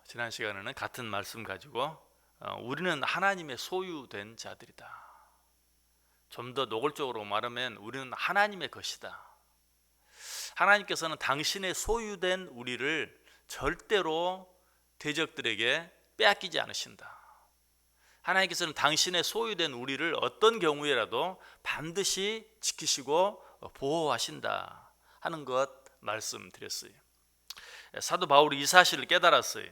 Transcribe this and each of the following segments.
지난 시간에는 같은 말씀 가지고 우리는 하나님의 소유된 자들이다. 좀 더 노골적으로 말하면 우리는 하나님의 것이다. 하나님께서는 당신의 소유된 우리를 절대로 대적들에게 빼앗기지 않으신다. 하나님께서는 당신의 소유된 우리를 어떤 경우에라도 반드시 지키시고 보호하신다 하는 것 말씀드렸어요. 사도 바울이 이 사실을 깨달았어요.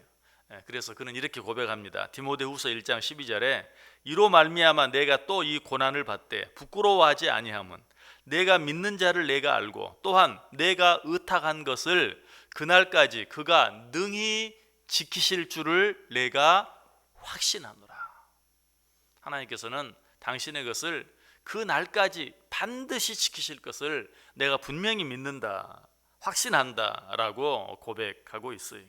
그래서 그는 이렇게 고백합니다. 디모데후서 1장 12절에 이로 말미암아 내가 또 이 고난을 받되 부끄러워하지 아니함은 내가 믿는 자를 내가 알고 또한 내가 의탁한 것을 그날까지 그가 능히 지키실 줄을 내가 확신하노라. 하나님께서는 당신의 것을 그 날까지 반드시 지키실 것을 내가 분명히 믿는다, 확신한다 라고 고백하고 있어요.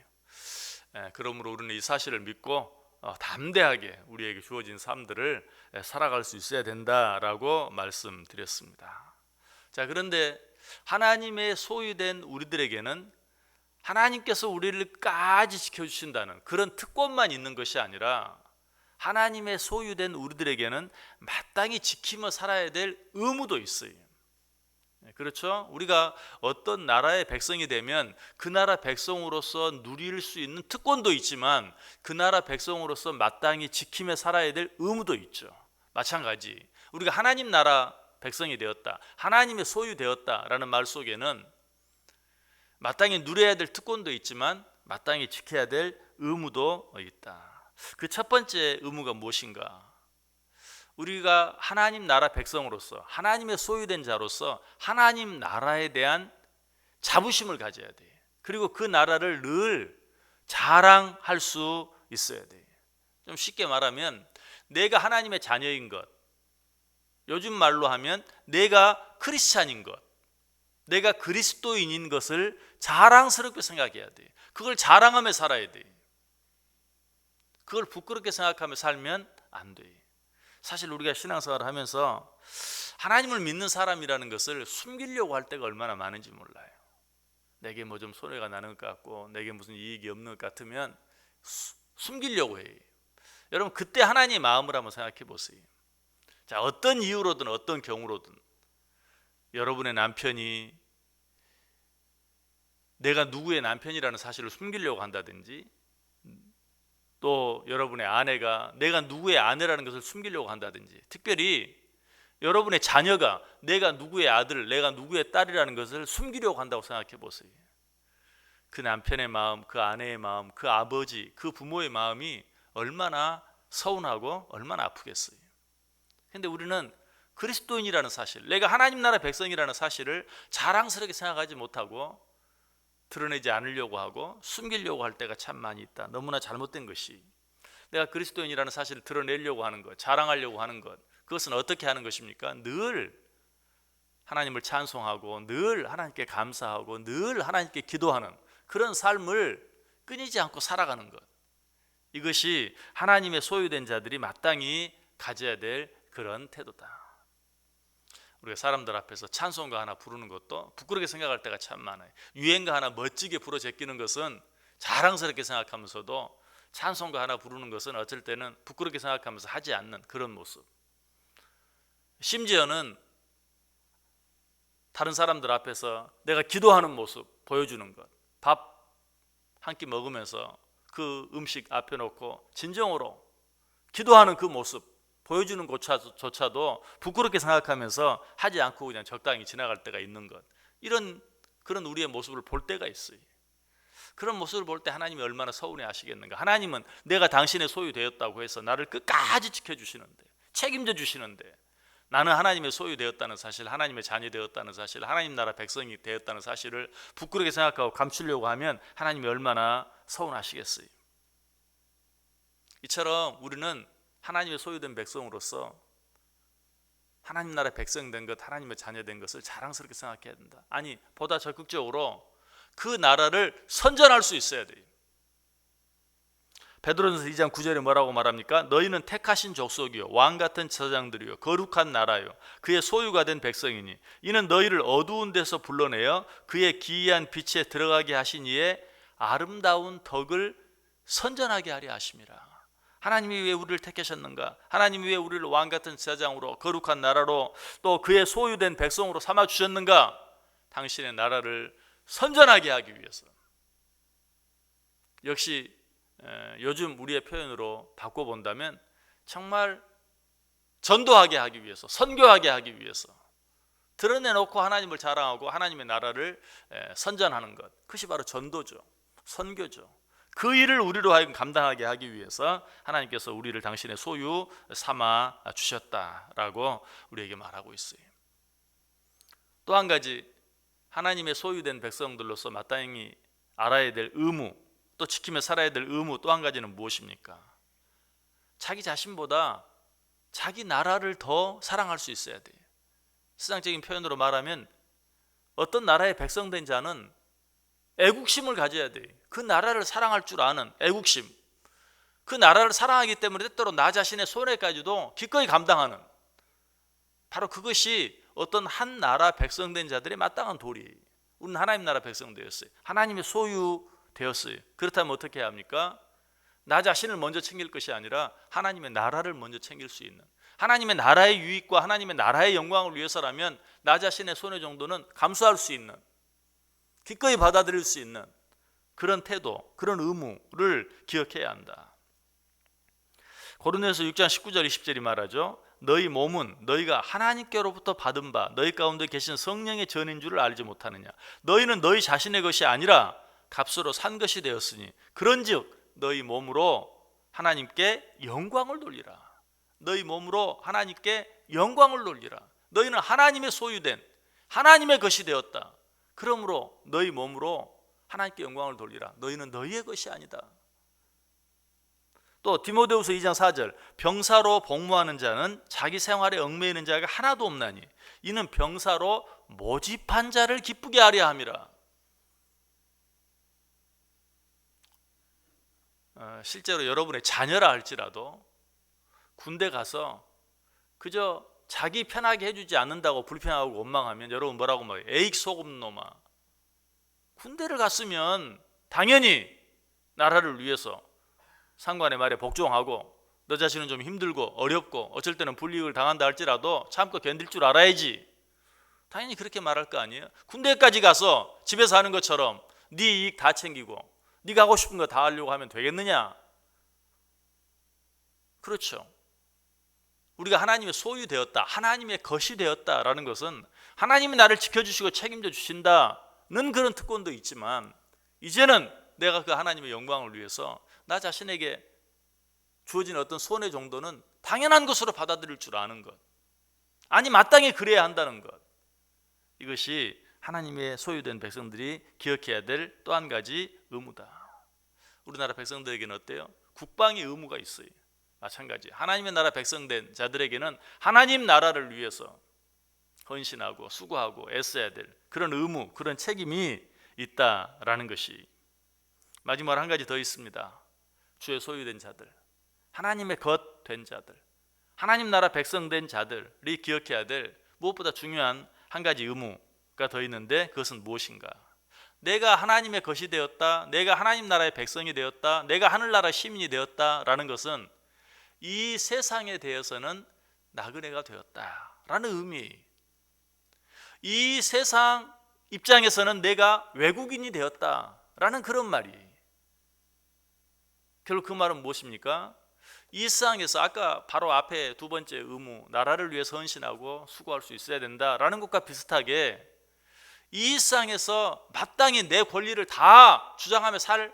그러므로 우리는 이 사실을 믿고 담대하게 우리에게 주어진 삶들을 살아갈 수 있어야 된다라고 말씀드렸습니다. 자, 그런데 하나님의 소유된 우리들에게는 하나님께서 우리를까지 지켜주신다는 그런 특권만 있는 것이 아니라 하나님의 소유된 우리들에게는 마땅히 지키며 살아야 될 의무도 있어요. 그렇죠? 우리가 어떤 나라의 백성이 되면 그 나라 백성으로서 누릴 수 있는 특권도 있지만 그 나라 백성으로서 마땅히 지키며 살아야 될 의무도 있죠. 마찬가지 우리가 하나님 나라 백성이 되었다, 하나님의 소유되었다라는 말 속에는 마땅히 누려야 될 특권도 있지만 마땅히 지켜야 될 의무도 있다. 그 첫 번째 의무가 무엇인가? 우리가 하나님 나라 백성으로서 하나님의 소유된 자로서 하나님 나라에 대한 자부심을 가져야 돼. 그리고 그 나라를 늘 자랑할 수 있어야 돼. 좀 쉽게 말하면 내가 하나님의 자녀인 것, 요즘 말로 하면 내가 크리스찬인 것, 내가 그리스도인인 것을 자랑스럽게 생각해야 돼. 그걸 자랑하며 살아야 돼. 그걸 부끄럽게 생각하며 살면 안 돼. 사실 우리가 신앙생활을 하면서 하나님을 믿는 사람이라는 것을 숨기려고 할 때가 얼마나 많은지 몰라요. 내게 뭐 좀 손해가 나는 것 같고 내게 무슨 이익이 없는 것 같으면 숨기려고 해요. 여러분 그때 하나님의 마음을 한번 생각해 보세요. 자, 어떤 이유로든 어떤 경우로든 여러분의 남편이 내가 누구의 남편이라는 사실을 숨기려고 한다든지 또 여러분의 아내가 내가 누구의 아내라는 것을 숨기려고 한다든지 특별히 여러분의 자녀가 내가 누구의 아들, 내가 누구의 딸이라는 것을 숨기려고 한다고 생각해 보세요. 그 남편의 마음, 그 아내의 마음, 그 아버지, 그 부모의 마음이 얼마나 서운하고 얼마나 아프겠어요. 그런데 우리는 그리스도인이라는 사실, 내가 하나님 나라 백성이라는 사실을 자랑스럽게 생각하지 못하고 드러내지 않으려고 하고 숨기려고 할 때가 참 많이 있다. 너무나 잘못된 것이 내가 그리스도인이라는 사실을 드러내려고 하는 것, 자랑하려고 하는 것, 그것은 어떻게 하는 것입니까? 늘 하나님을 찬송하고 늘 하나님께 감사하고 늘 하나님께 기도하는 그런 삶을 끊이지 않고 살아가는 것, 이것이 하나님의 소유된 자들이 마땅히 가져야 될 그런 태도다. 우리가 사람들 앞에서 찬송가 하나 부르는 것도 부끄럽게 생각할 때가 참 많아요. 유행가 하나 멋지게 불어 제끼는 것은 자랑스럽게 생각하면서도 찬송가 하나 부르는 것은 어쩔 때는 부끄럽게 생각하면서 하지 않는 그런 모습. 심지어는 다른 사람들 앞에서 내가 기도하는 모습 보여주는 것, 밥 한 끼 먹으면서 그 음식 앞에 놓고 진정으로 기도하는 그 모습 보여주는 것조차도 부끄럽게 생각하면서 하지 않고 그냥 적당히 지나갈 때가 있는 것, 그런 우리의 모습을 볼 때가 있어요. 그런 모습을 볼 때 하나님이 얼마나 서운해 하시겠는가. 하나님은 내가 당신의 소유되었다고 해서 나를 끝까지 지켜주시는데, 책임져 주시는데, 나는 하나님의 소유되었다는 사실, 하나님의 자녀 되었다는 사실, 하나님 나라 백성이 되었다는 사실을 부끄럽게 생각하고 감추려고 하면 하나님이 얼마나 서운하시겠어요. 이처럼 우리는 하나님의 소유된 백성으로서 하나님 나라 백성 된 것, 하나님의 자녀 된 것을 자랑스럽게 생각해야 된다. 아니, 보다 적극적으로 그 나라를 선전할 수 있어야 돼요. 베드로전서 2장 9절에 뭐라고 말합니까? 너희는 택하신 족속이요 왕 같은 제사장들이요 거룩한 나라요 그의 소유가 된 백성이니 이는 너희를 어두운 데서 불러내어 그의 기이한 빛에 들어가게 하신 이에 아름다운 덕을 선전하게 하려 하심이라. 하나님이 왜 우리를 택하셨는가? 하나님이 왜 우리를 왕같은 제사장으로 거룩한 나라로 또 그의 소유된 백성으로 삼아주셨는가? 당신의 나라를 선전하게 하기 위해서. 역시 요즘 우리의 표현으로 바꿔본다면 정말 전도하게 하기 위해서, 선교하게 하기 위해서 드러내놓고 하나님을 자랑하고 하나님의 나라를 선전하는 것, 그것이 바로 전도죠, 선교죠. 그 일을 우리로 하여금 감당하게 하기 위해서 하나님께서 우리를 당신의 소유 삼아 주셨다라고 우리에게 말하고 있어요. 또 한 가지, 하나님의 소유된 백성들로서 마땅히 알아야 될 의무, 또 지키며 살아야 될 의무 또 한 가지는 무엇입니까? 자기 자신보다 자기 나라를 더 사랑할 수 있어야 돼요. 세상적인 표현으로 말하면 어떤 나라의 백성된 자는 애국심을 가져야 돼요. 그 나라를 사랑할 줄 아는 애국심, 그 나라를 사랑하기 때문에 때때로 나 자신의 손해까지도 기꺼이 감당하는, 바로 그것이 어떤 한 나라 백성된 자들의 마땅한 도리예요. 우리는 하나님 나라 백성 되었어요. 하나님의 소유 되었어요. 그렇다면 어떻게 해야 합니까? 나 자신을 먼저 챙길 것이 아니라 하나님의 나라를 먼저 챙길 수 있는, 하나님의 나라의 유익과 하나님의 나라의 영광을 위해서라면 나 자신의 손해 정도는 감수할 수 있는, 기꺼이 받아들일 수 있는 그런 태도, 그런 의무를 기억해야 한다. 고린도전서 6장 19절 20절이 말하죠. 너희 몸은 너희가 하나님께로부터 받은 바 너희 가운데 계신 성령의 전인 줄을 알지 못하느냐. 너희는 너희 자신의 것이 아니라 값으로 산 것이 되었으니 그런즉 너희 몸으로 하나님께 영광을 돌리라. 너희 몸으로 하나님께 영광을 돌리라. 너희는 하나님의 소유된 하나님의 것이 되었다. 그러므로 너희 몸으로 하나님께 영광을 돌리라. 너희는 너희의 것이 아니다. 또 디모데후서 2장 4절, 병사로 복무하는 자는 자기 생활에 얽매이는 자가 하나도 없나니 이는 병사로 모집한 자를 기쁘게 하려 함이라. 실제로 여러분의 자녀라 할지라도 군대 가서 그저 자기 편하게 해주지 않는다고 불편하고 원망하면 여러분 뭐라고 말해요? 에익 소금 놈아. 군대를 갔으면 당연히 나라를 위해서 상관의 말에 복종하고 너 자신은 좀 힘들고 어렵고 어쩔 때는 불이익을 당한다 할지라도 참고 견딜 줄 알아야지. 당연히 그렇게 말할 거 아니에요? 군대까지 가서 집에서 하는 것처럼 네 이익 다 챙기고 네가 하고 싶은 거 다 하려고 하면 되겠느냐? 그렇죠. 우리가 하나님의 소유되었다, 하나님의 것이 되었다라는 것은 하나님이 나를 지켜주시고 책임져 주신다는 그런 특권도 있지만 이제는 내가 그 하나님의 영광을 위해서 나 자신에게 주어진 어떤 손해 정도는 당연한 것으로 받아들일 줄 아는 것, 아니 마땅히 그래야 한다는 것, 이것이 하나님의 소유된 백성들이 기억해야 될 또 한 가지 의무다. 우리나라 백성들에게는 어때요? 국방의 의무가 있어요. 마찬가지 하나님의 나라 백성된 자들에게는 하나님 나라를 위해서 헌신하고 수고하고 애써야 될 그런 의무, 그런 책임이 있다라는 것이. 마지막으로 한 가지 더 있습니다. 주의 소유된 자들, 하나님의 것 된 자들, 하나님 나라 백성된 자들이 기억해야 될 무엇보다 중요한 한 가지 의무가 더 있는데 그것은 무엇인가? 내가 하나님의 것이 되었다, 내가 하나님 나라의 백성이 되었다, 내가 하늘나라 시민이 되었다라는 것은 이 세상에 대해서는 나그네가 되었다라는 의미. 이 세상 입장에서는 내가 외국인이 되었다라는 그런 말이. 결국 그 말은 무엇입니까? 이 세상에서 아까 바로 앞에 두 번째 의무, 나라를 위해서 헌신하고 수고할 수 있어야 된다라는 것과 비슷하게 이 세상에서 마땅히 내 권리를 다 주장하며 살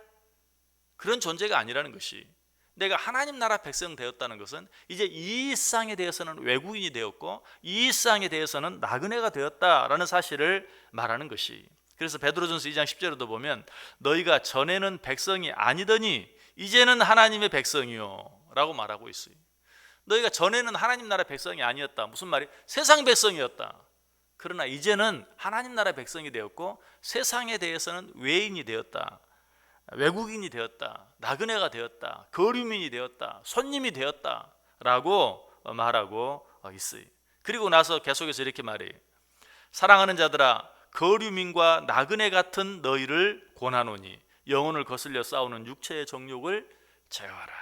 그런 존재가 아니라는 것이. 내가 하나님 나라 백성 되었다는 것은 이제 이 세상에 대해서는 외국인이 되었고 이 세상에 대해서는 나그네가 되었다라는 사실을 말하는 것이. 그래서 베드로전서 2장 10절에도 보면 너희가 전에는 백성이 아니더니 이제는 하나님의 백성이요 라고 말하고 있어요. 너희가 전에는 하나님 나라 백성이 아니었다. 무슨 말이? 세상 백성이었다. 그러나 이제는 하나님 나라 백성이 되었고 세상에 대해서는 외인이 되었다, 외국인이 되었다, 나그네가 되었다, 거류민이 되었다, 손님이 되었다 라고 말하고 있어요. 그리고 나서 계속해서 이렇게 말해요. 사랑하는 자들아, 거류민과 나그네 같은 너희를 권하노니 영혼을 거슬려 싸우는 육체의 정욕을 제어하라.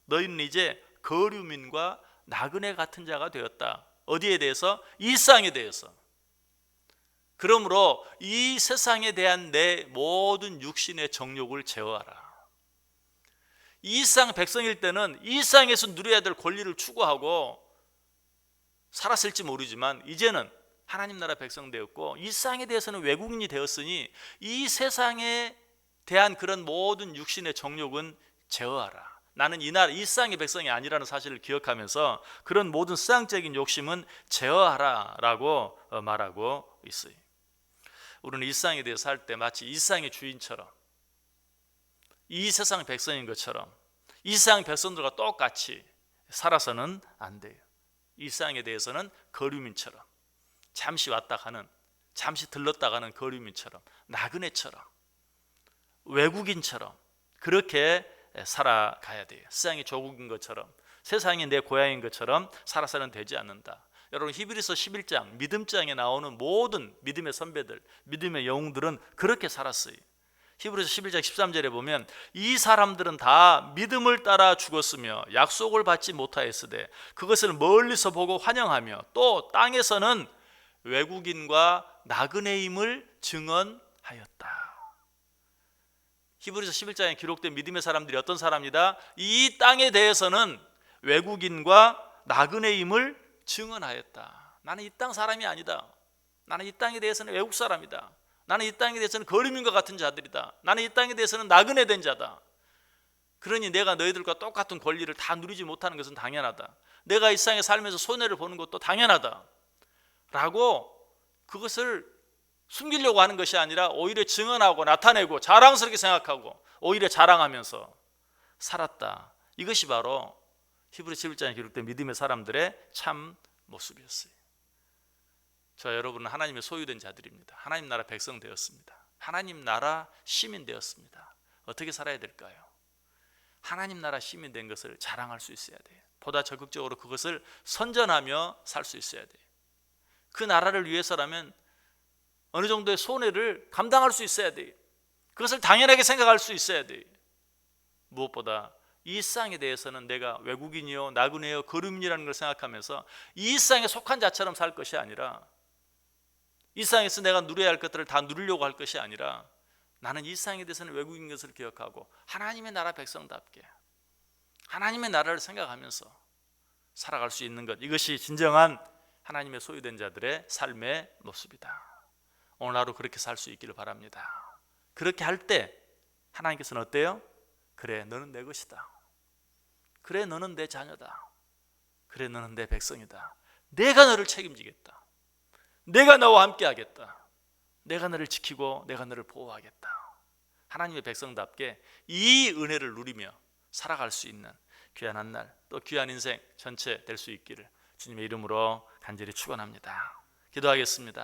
너희는 이제 거류민과 나그네 같은 자가 되었다. 어디에 대해서? 이 세상에 대해서. 그러므로 이 세상에 대한 내 모든 육신의 정욕을 제어하라. 이 세상 백성일 때는 이 세상에서 누려야 될 권리를 추구하고 살았을지 모르지만 이제는 하나님 나라 백성 되었고 이 세상에 대해서는 외국인이 되었으니 이 세상에 대한 그런 모든 육신의 정욕은 제어하라. 나는 이 세상의 백성이 아니라는 사실을 기억하면서 그런 모든 세상적인 욕심은 제어하라 라고 말하고 있어요. 우리는 이 세상에 대해서 살 때 마치 이 세상의 주인처럼, 이 세상 백성인 것처럼 이 세상 백성들과 똑같이 살아서는 안 돼요. 이 세상에 대해서는 거류민처럼, 잠시 왔다 가는, 잠시 들렀다 가는 거류민처럼, 나그네처럼, 외국인처럼 그렇게 살아가야 돼요. 세상이 조국인 것처럼, 세상이 내 고향인 것처럼 살아서는 되지 않는다. 여러분, 히브리서 11장 믿음장에 나오는 모든 믿음의 선배들, 믿음의 영웅들은 그렇게 살았어요. 히브리서 11장 13절에 보면 이 사람들은 다 믿음을 따라 죽었으며 약속을 받지 못하였으되 그것을 멀리서 보고 환영하며 또 땅에서는 외국인과 나그네임을 증언하였다. 히브리서 11장에 기록된 믿음의 사람들이 어떤 사람이다? 이 땅에 대해서는 외국인과 나그네임을 증언하였다. 나는 이 땅 사람이 아니다. 나는 이 땅에 대해서는 외국 사람이다. 나는 이 땅에 대해서는 거류민과 같은 자들이다. 나는 이 땅에 대해서는 나그네 된 자다. 그러니 내가 너희들과 똑같은 권리를 다 누리지 못하는 것은 당연하다. 내가 이 세상에 살면서 손해를 보는 것도 당연하다 라고 그것을 숨기려고 하는 것이 아니라 오히려 증언하고 나타내고 자랑스럽게 생각하고 오히려 자랑하면서 살았다. 이것이 바로 히브리서 11장에 기록된 믿음의 사람들의 참 모습이었어요. 저 여러분은 하나님의 소유된 자들입니다. 하나님 나라 백성 되었습니다. 하나님 나라 시민 되었습니다. 어떻게 살아야 될까요? 하나님 나라 시민 된 것을 자랑할 수 있어야 돼요. 보다 적극적으로 그것을 선전하며 살 수 있어야 돼요. 그 나라를 위해서라면 어느 정도의 손해를 감당할 수 있어야 돼요. 그것을 당연하게 생각할 수 있어야 돼요. 무엇보다 이 세상에 대해서는 내가 외국인이요 나그네요 거류민이라는 걸 생각하면서 이 세상에 속한 자처럼 살 것이 아니라, 이 세상에서 내가 누려야 할 것들을 다 누리려고 할 것이 아니라, 나는 이 세상에 대해서는 외국인 것을 기억하고 하나님의 나라 백성답게 하나님의 나라를 생각하면서 살아갈 수 있는 것, 이것이 진정한 하나님의 소유된 자들의 삶의 모습이다. 오늘 하루 그렇게 살 수 있기를 바랍니다. 그렇게 할 때 하나님께서는 어때요? 그래, 너는 내 것이다. 그래, 너는 내 자녀다. 그래, 너는 내 백성이다. 내가 너를 책임지겠다. 내가 너와 함께 하겠다. 내가 너를 지키고 내가 너를 보호하겠다. 하나님의 백성답게 이 은혜를 누리며 살아갈 수 있는 귀한 한 날, 또 귀한 인생 전체 될 수 있기를 주님의 이름으로 간절히 축원합니다. 기도하겠습니다.